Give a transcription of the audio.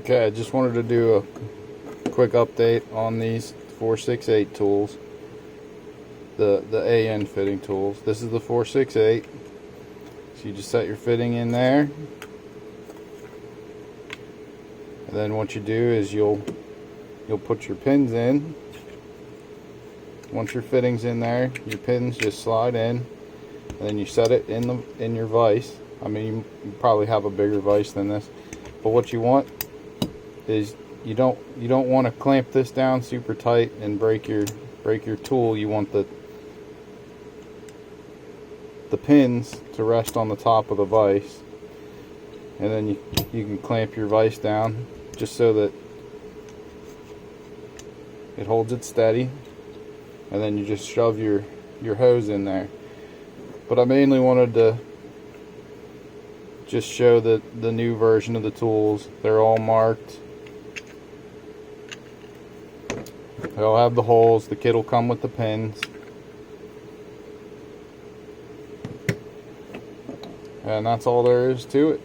Okay, I just wanted to do a quick update on these 468 tools, the AN fitting tools. This is the 468. So you just set your fitting in there, and then what you do is you'll put your pins in. Once your fitting's in there, your pins just slide in, and then you set it in your vise. I mean, you probably have a bigger vise than this, but what you want is you don't want to clamp this down super tight and break your tool. You want the pins to rest on the top of the vise, and then you can clamp your vise down just so that it holds it steady, and then you just shove your hose in there. But I mainly wanted to just show the new version of the tools. They're all marked. They all have the holes. The kit will come with the pins. And that's all there is to it.